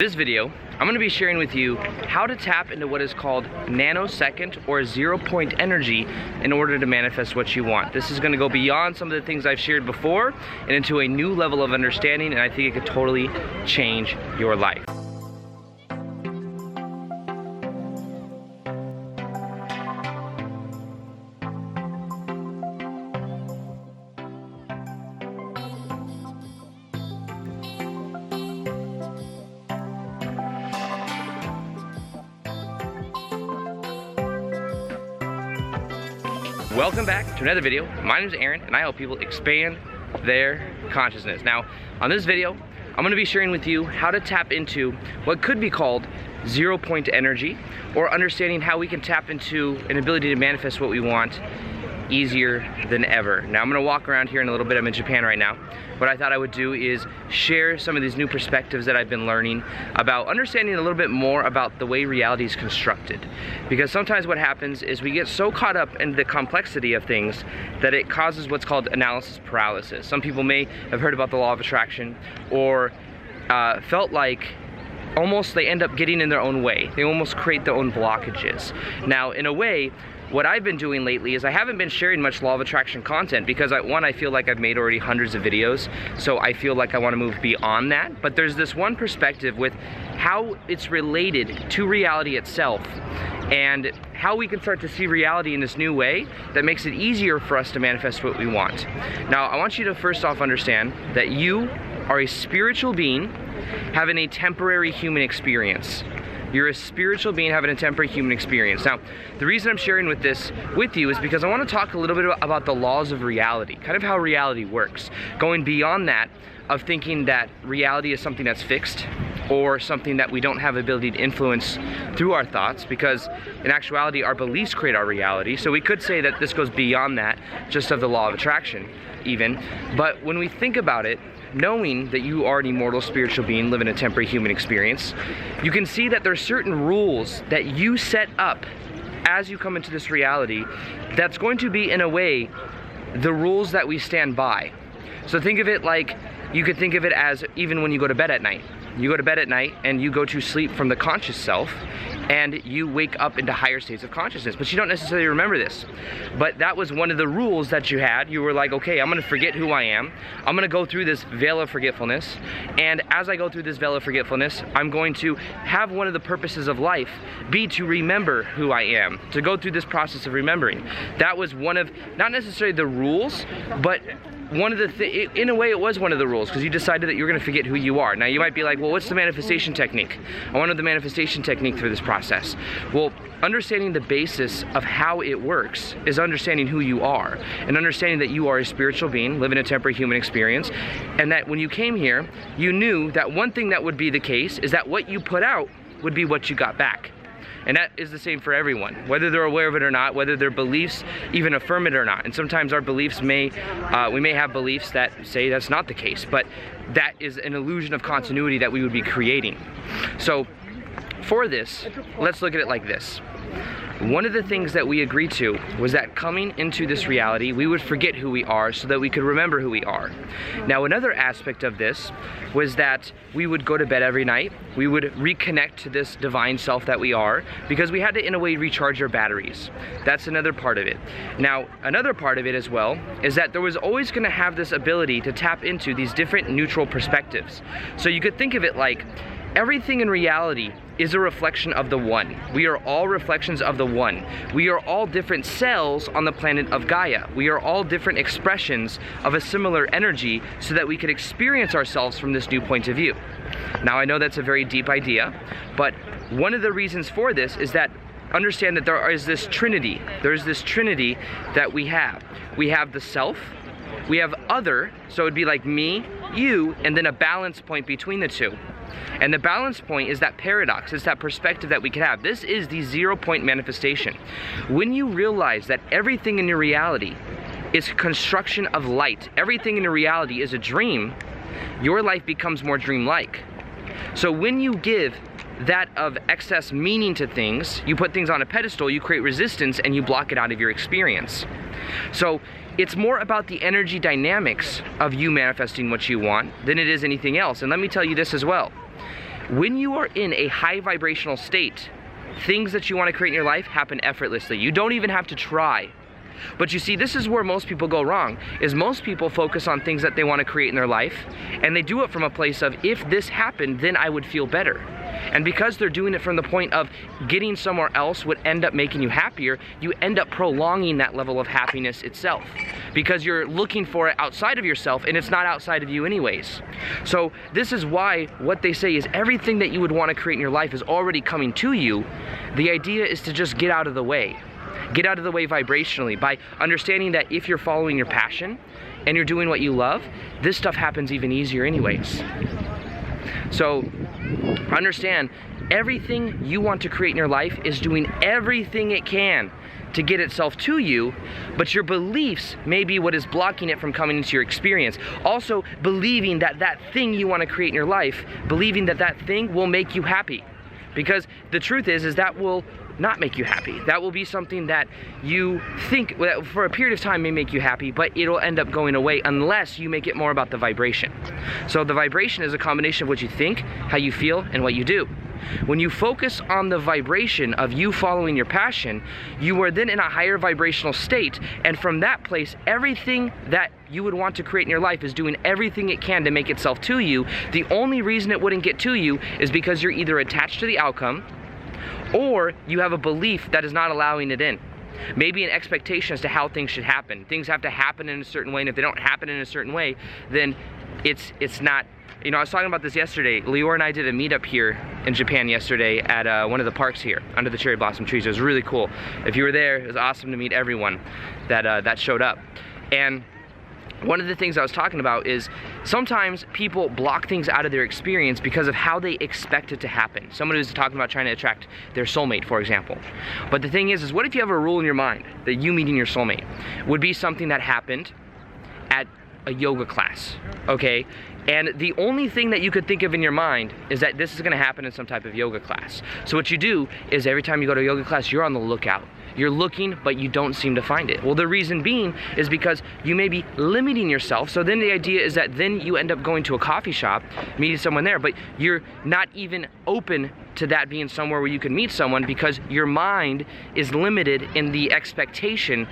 This video, I'm going to be sharing with you how to tap into what is called nanosecond or ZeroPoint energy in order to manifest what you want. This is going to go beyond some of the things I've shared before and into a new level of understanding, and I think it could totally change your life. Welcome back to another video. My name is Aaron and I help people expand their consciousness. Now, on this video, I'm going to be sharing with you how to tap into what could be called ZeroPoint energy, or understanding how we can tap into an ability to manifest what we want easier than ever. Now, I'm going to walk around here in a little bit. I'm in Japan right now. What I thought I would do is share some of these new perspectives that I've been learning about understanding a little bit more about the way reality is constructed. Because sometimes what happens is we get so caught up in the complexity of things that it causes what's called analysis paralysis. Some people may have heard about the law of attraction, or felt like almost they end up getting in their own way. They almost create their own blockages. Now, in a way, what I've been doing lately is I haven't been sharing much law of attraction content because I feel like I've made already hundreds of videos, so I feel like I want to move beyond that. But there's this one perspective with how it's related to reality itself, and how we can start to see reality in this new way that makes it easier for us to manifest what we want. Now, I want you to first off understand that you are a spiritual being having a temporary human experience. You're a spiritual being having a temporary human experience. Now, the reason I'm sharing this with you is because I want to talk a little bit about the laws of reality, kind of how reality works, going beyond that of thinking that reality is something that's fixed or something that we don't have the ability to influence through our thoughts, because in actuality our beliefs create our reality. So we could say that this goes beyond that, just of the law of attraction even. But when we think about it, knowing that you are an immortal spiritual being living a temporary human experience, you can see that there are certain rules that you set up as you come into this reality that's going to be, in a way, the rules that we stand by. So think of it like, you could think of it as even when you go to bed at night. You go to bed at night and you go to sleep from the conscious self, and you wake up into higher states of consciousness, but you don't necessarily remember this. But that was one of the rules that you had. You were like, okay, I'm gonna forget who I am. I'm gonna go through this veil of forgetfulness, and as I go through this veil of forgetfulness, I'm going to have one of the purposes of life be to remember who I am, to go through this process of remembering. That was one of, not necessarily the rules, but one of the in a way it was one of the rules, because you decided that you're going to forget who you are. Now you might be like, well, what's the manifestation technique? I wanted the manifestation technique through this process. Well, understanding the basis of how it works is understanding who you are, and understanding that you are a spiritual being living a temporary human experience, and that when you came here, you knew that one thing that would be the case is that what you put out would be what you got back. And that is the same for everyone, whether they're aware of it or not, whether their beliefs even affirm it or not. And sometimes our beliefs we may have beliefs that say that's not the case, but that is an illusion of continuity that we would be creating. So for this, let's look at it like this. One of the things that we agreed to was that coming into this reality, we would forget who we are so that we could remember who we are. Now, another aspect of this was that we would go to bed every night. We would reconnect to this divine self that we are, because we had to, in a way, recharge our batteries. That's another part of it. Now, another part of it as well is that there was always going to have this ability to tap into these different neutral perspectives. So you could think of it like, everything in reality is a reflection of the one. We are all reflections of the one. We are all different cells on the planet of Gaia. We are all different expressions of a similar energy, so that we could experience ourselves from this new point of view. Now, I know that's a very deep idea, but one of the reasons for this is that understand that there is this trinity. There's this trinity that we have. We have the self, we have other, so it'd be like me, you, and then a balance point between the two. And the balance point is that paradox, it's that perspective that we can have. This is the ZeroPoint manifestation. When you realize that everything in your reality is construction of light, everything in your reality is a dream, your life becomes more dreamlike. So when you give that of excess meaning to things, you put things on a pedestal, you create resistance, and you block it out of your experience. So it's more about the energy dynamics of you manifesting what you want than it is anything else. And let me tell you this as well. When you are in a high vibrational state, things that you want to create in your life happen effortlessly. You don't even have to try. But you see, this is where most people go wrong, is most people focus on things that they want to create in their life, and they do it from a place of, if this happened, then I would feel better. And because they're doing it from the point of getting somewhere else would end up making you happier, you end up prolonging that level of happiness itself. Because you're looking for it outside of yourself, and it's not outside of you anyways. So this is why what they say is everything that you would want to create in your life is already coming to you. The idea is to just get out of the way. Get out of the way vibrationally by understanding that if you're following your passion and you're doing what you love, this stuff happens even easier anyways. So understand, everything you want to create in your life is doing everything it can to get itself to you, but your beliefs may be what is blocking it from coming into your experience. Also, believing that that thing you want to create in your life, believing that that thing will make you happy. Because the truth is that will not make you happy. That will be something that you think for a period of time may make you happy, but it'll end up going away unless you make it more about the vibration. So the vibration is a combination of what you think, how you feel, and what you do. When you focus on the vibration of you following your passion, you are then in a higher vibrational state, and from that place, everything that you would want to create in your life is doing everything it can to make itself to you. The only reason it wouldn't get to you is because you're either attached to the outcome, or you have a belief that is not allowing it in. Maybe an expectation as to how things should happen. Things have to happen in a certain way, and if they don't happen in a certain way, then it's not. You know, I was talking about this yesterday. Lior and I did a meetup here in Japan yesterday at one of the parks here, under the cherry blossom trees. It was really cool. If you were there, it was awesome to meet everyone that showed up. And one of the things I was talking about is sometimes people block things out of their experience because of how they expect it to happen. Someone who's talking about trying to attract their soulmate, for example. But the thing is what if you have a rule in your mind that you meeting your soulmate would be something that happened at a yoga class, okay? And the only thing that you could think of in your mind is that this is gonna happen in some type of yoga class. So what you do is every time you go to a yoga class, you're on the lookout. You're looking, but you don't seem to find it. Well, the reason being is because you may be limiting yourself. So then the idea is that then you end up going to a coffee shop, meeting someone there, but you're not even open to that being somewhere where you can meet someone because your mind is limited in the expectation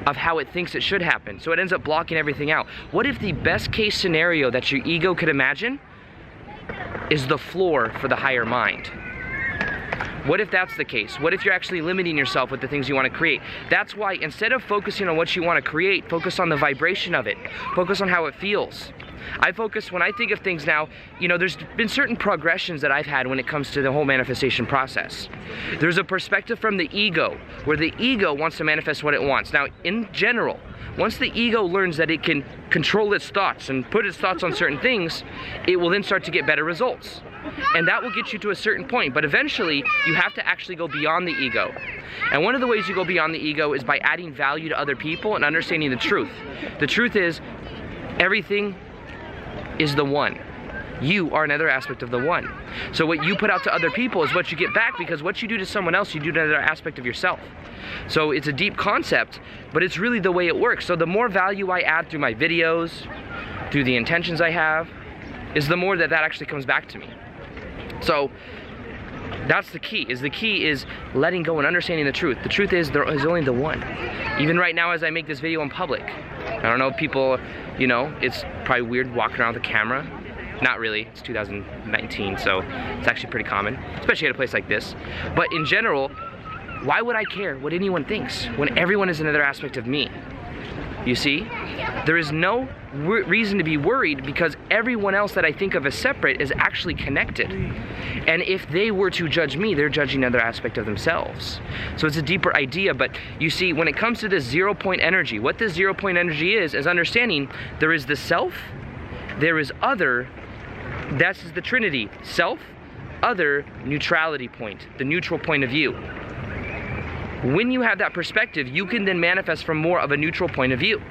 of how it thinks it should happen. So it ends up blocking everything out. What if the best case scenario that your ego could imagine is the floor for the higher mind? What if that's the case? What if you're actually limiting yourself with the things you want to create? That's why instead of focusing on what you want to create, focus on the vibration of it. Focus on how it feels. I focus, when I think of things now, you know, there's been certain progressions that I've had when it comes to the whole manifestation process. There's a perspective from the ego, where the ego wants to manifest what it wants. Now, in general, once the ego learns that it can control its thoughts and put its thoughts on certain things, it will then start to get better results. And that will get you to a certain point, but eventually you have to actually go beyond the ego. And one of the ways you go beyond the ego is by adding value to other people and understanding the truth. The truth is, everything is the one. You are another aspect of the one. So what you put out to other people is what you get back, because what you do to someone else, you do to another aspect of yourself. So it's a deep concept, but it's really the way it works. So the more value I add through my videos, through the intentions I have, is the more that actually comes back to me. So that's the key. The key is letting go and understanding the truth. The truth is there is only the one. Even right now as I make this video in public, I don't know if people, you know, it's probably weird walking around with a camera. Not really, it's 2019, so it's actually pretty common, especially at a place like this. But in general, why would I care what anyone thinks when everyone is another aspect of me? You see, there is no reason to be worried because everyone else that I think of as separate is actually connected. And if they were to judge me, they're judging another aspect of themselves. So it's a deeper idea, but you see, when it comes to this zero-point energy, what this zero-point energy is understanding there is the self, there is other, that's the Trinity, self, other, neutrality point, the neutral point of view. When you have that perspective, you can then manifest from more of a neutral point of view.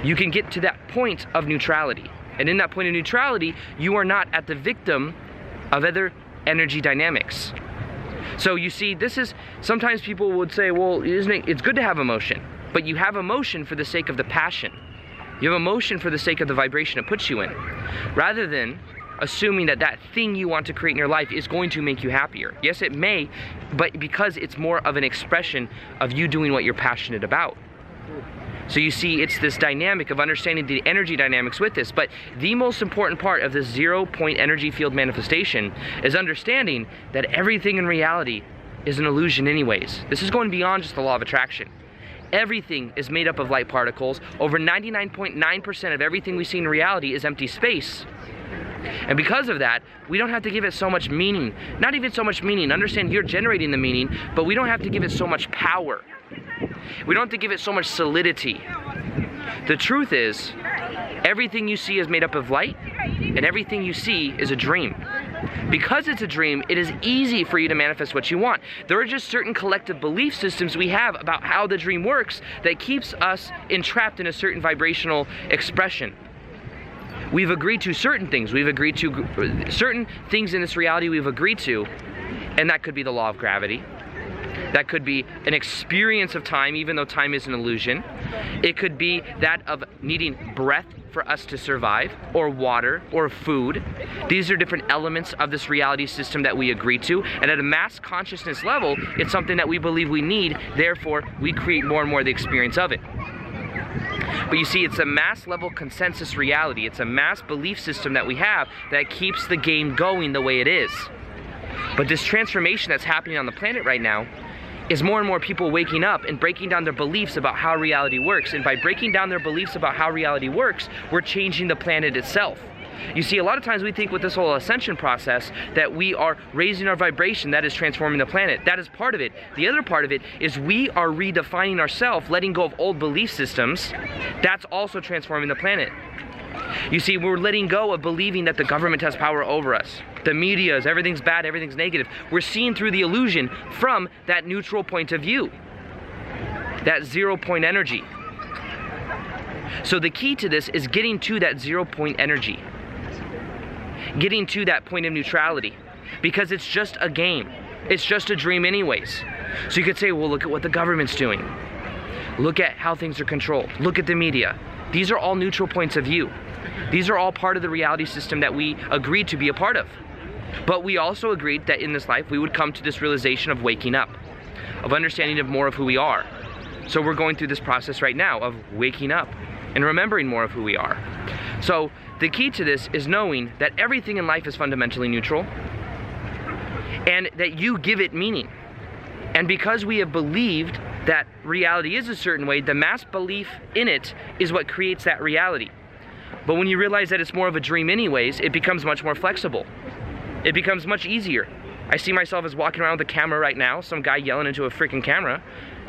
You can get to that point of neutrality. And in that point of neutrality, you are not at the victim of other energy dynamics. So you see, this is, sometimes people would say, well, it's good to have emotion, but you have emotion for the sake of the passion. You have emotion for the sake of the vibration it puts you in. Rather than assuming that that thing you want to create in your life is going to make you happier. Yes, it may, but because it's more of an expression of you doing what you're passionate about. So you see, it's this dynamic of understanding the energy dynamics with this. But the most important part of this 0-point energy field manifestation is understanding that everything in reality is an illusion anyways. This is going beyond just the law of attraction. Everything is made up of light particles. Over 99.9% of everything we see in reality is empty space. And because of that, we don't have to give it so much meaning. Not even so much meaning. Understand you're generating the meaning, but we don't have to give it so much power. We don't have to give it so much solidity. The truth is, everything you see is made up of light, and everything you see is a dream. Because it's a dream, it is easy for you to manifest what you want. There are just certain collective belief systems we have about how the dream works that keeps us entrapped in a certain vibrational expression. We've agreed to certain things. We've agreed to certain things in this reality we've agreed to, and that could be the law of gravity. That could be an experience of time, even though time is an illusion. It could be that of needing breath for us to survive, or water, or food. These are different elements of this reality system that we agree to, and at a mass consciousness level, it's something that we believe we need, therefore we create more and more the experience of it. But you see, it's a mass level consensus reality. It's a mass belief system that we have that keeps the game going the way it is. But this transformation that's happening on the planet right now is more and more people waking up and breaking down their beliefs about how reality works. And by breaking down their beliefs about how reality works, we're changing the planet itself. You see, a lot of times we think with this whole ascension process that we are raising our vibration, that is transforming the planet. That is part of it. The other part of it is we are redefining ourselves, letting go of old belief systems. That's also transforming the planet. You see, we're letting go of believing that the government has power over us. The media is everything's bad, everything's negative. We're seeing through the illusion from that neutral point of view, that 0-point energy. So the key to this is getting to that 0-point energy, getting to that point of neutrality, because it's just a game. It's just a dream anyways. So you could say, well, look at what the government's doing. Look at how things are controlled. Look at the media. These are all neutral points of view. These are all part of the reality system that we agreed to be a part of. But we also agreed that in this life we would come to this realization of waking up, of understanding of more of who we are. So we're going through this process right now of waking up and remembering more of who we are. So the key to this is knowing that everything in life is fundamentally neutral and that you give it meaning. And because we have believed that reality is a certain way, the mass belief in it is what creates that reality. But when you realize that it's more of a dream anyways, it becomes much more flexible. It becomes much easier. I see myself as walking around with a camera right now, some guy yelling into a freaking camera,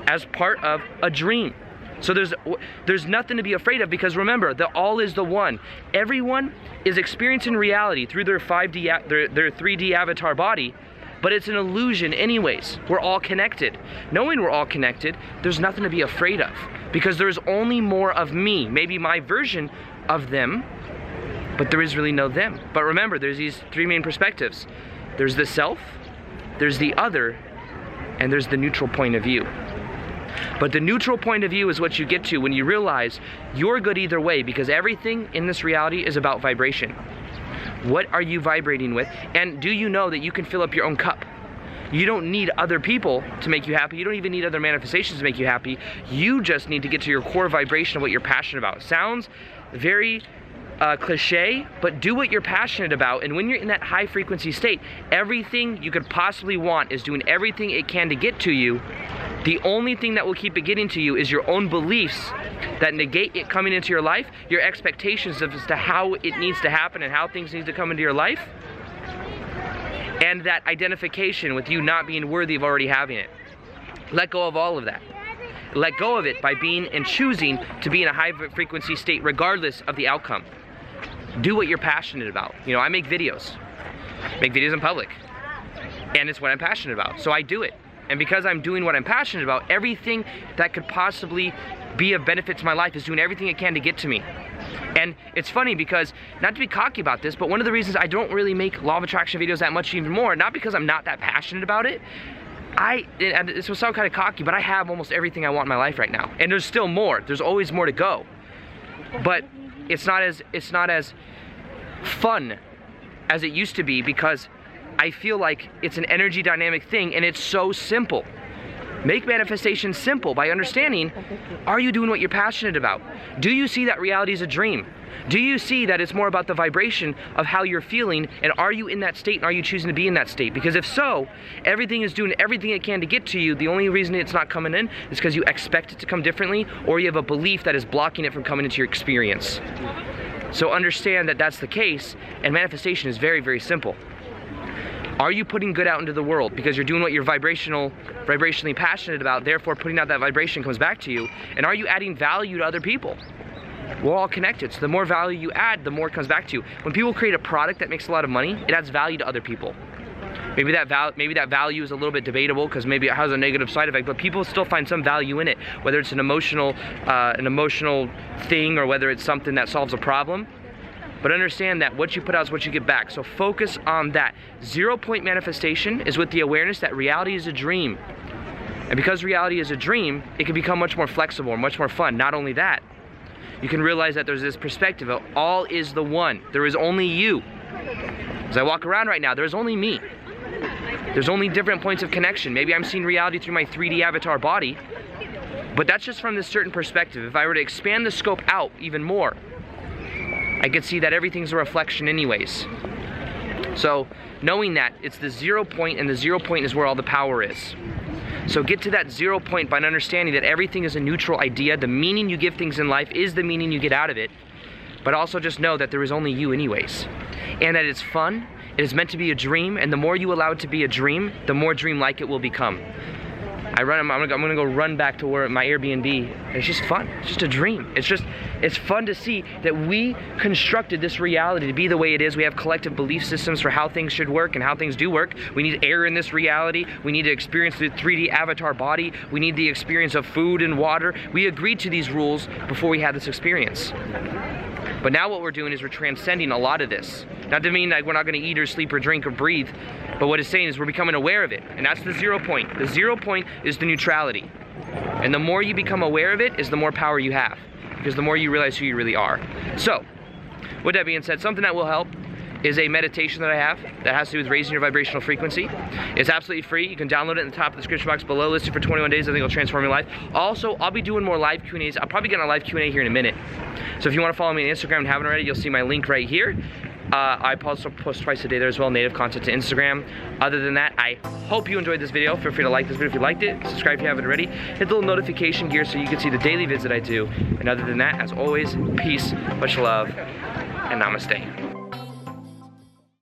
as part of a dream. So there's nothing to be afraid of, because remember, the all is the one. Everyone is experiencing reality through their 3D avatar body, but it's an illusion anyways. We're all connected. Knowing we're all connected, there's nothing to be afraid of, because there's only more of me, maybe my version of them, but there is really no them. But remember, there's these three main perspectives. There's the self, there's the other, and there's the neutral point of view. But the neutral point of view is what you get to when you realize you're good either way, because everything in this reality is about vibration. What are you vibrating with? And do you know that you can fill up your own cup? You don't need other people to make you happy. You don't even need other manifestations to make you happy. You just need to get to your core vibration of what you're passionate about. Sounds very cliche, but do what you're passionate about. And when you're in that high frequency state, everything you could possibly want is doing everything it can to get to you. The only thing that will keep it getting to you is your own beliefs that negate it coming into your life, your expectations as to how it needs to happen and how things need to come into your life, and that identification with you not being worthy of already having it. Let go of all of that. Let go of it by being and choosing to be in a high frequency state regardless of the outcome. Do what you're passionate about. You know, I make videos in public, and it's what I'm passionate about, so I do it. And because I'm doing what I'm passionate about, everything that could possibly be of benefit to my life is doing everything it can to get to me. And it's funny because, not to be cocky about this, but one of the reasons I don't really make law of attraction videos that much anymore, not because I'm not that passionate about it, and this will sound kind of cocky, but I have almost everything I want in my life right now. And there's still more. There's always more to go. But it's not as fun as it used to be, because I feel like it's an energy dynamic thing and it's so simple. Make manifestation simple by understanding, are you doing what you're passionate about? Do you see that reality is a dream? Do you see that it's more about the vibration of how you're feeling, and are you in that state, and are you choosing to be in that state? Because if so, everything is doing everything it can to get to you. The only reason it's not coming in is because you expect it to come differently, or you have a belief that is blocking it from coming into your experience. So understand that that's the case, and manifestation is very, very simple. Are you putting good out into the world because you're doing what you're vibrationally passionate about, therefore putting out that vibration comes back to you? And are you adding value to other people? We're all connected, so the more value you add, the more it comes back to you. When people create a product that makes a lot of money, it adds value to other people. Maybe that value is a little bit debatable because maybe it has a negative side effect, but people still find some value in it, whether it's an emotional thing or whether it's something that solves a problem. But understand that what you put out is what you get back. So focus on that. ZeroPoint manifestation is with the awareness that reality is a dream. And because reality is a dream, it can become much more flexible and much more fun. Not only that, you can realize that there's this perspective of all is the one. There is only you. As I walk around right now, there's only me. There's only different points of connection. Maybe I'm seeing reality through my 3D avatar body, but that's just from this certain perspective. If I were to expand the scope out even more, I could see that everything's a reflection anyways. So knowing that, it's the 0 point, and the 0 point is where all the power is. So get to that 0 point by understanding that everything is a neutral idea. The meaning you give things in life is the meaning you get out of it. But also just know that there is only you anyways. And that it's fun, it is meant to be a dream, and the more you allow it to be a dream, the more dream-like it will become. I'm gonna go run back to where my Airbnb. It's just fun. It's just a dream. It's fun to see that we constructed this reality to be the way it is. We have collective belief systems for how things should work and how things do work. We need air in this reality. We need to experience the 3D avatar body. We need the experience of food and water. We agreed to these rules before we had this experience. But now what we're doing is we're transcending a lot of this. Not to mean like we're not gonna eat or sleep or drink or breathe, but what it's saying is we're becoming aware of it. And that's the 0 point. The 0 point is the neutrality. And the more you become aware of it is the more power you have, because the more you realize who you really are. So, with that being said, something that will help is a meditation that I have that has to do with raising your vibrational frequency. It's absolutely free. You can download it in the top of the description box below. Listed for 21 days. I think it'll transform your life. Also, I'll be doing more live Q&As. I'll probably get on a live Q&A here in a minute. So if you want to follow me on Instagram and haven't already, you'll see my link right here. I also post twice a day there as well, native content to Instagram. Other than that, I hope you enjoyed this video. Feel free to like this video if you liked it. Subscribe if you haven't already. Hit the little notification gear so you can see the daily vids that I do. And other than that, as always, peace, much love, and namaste.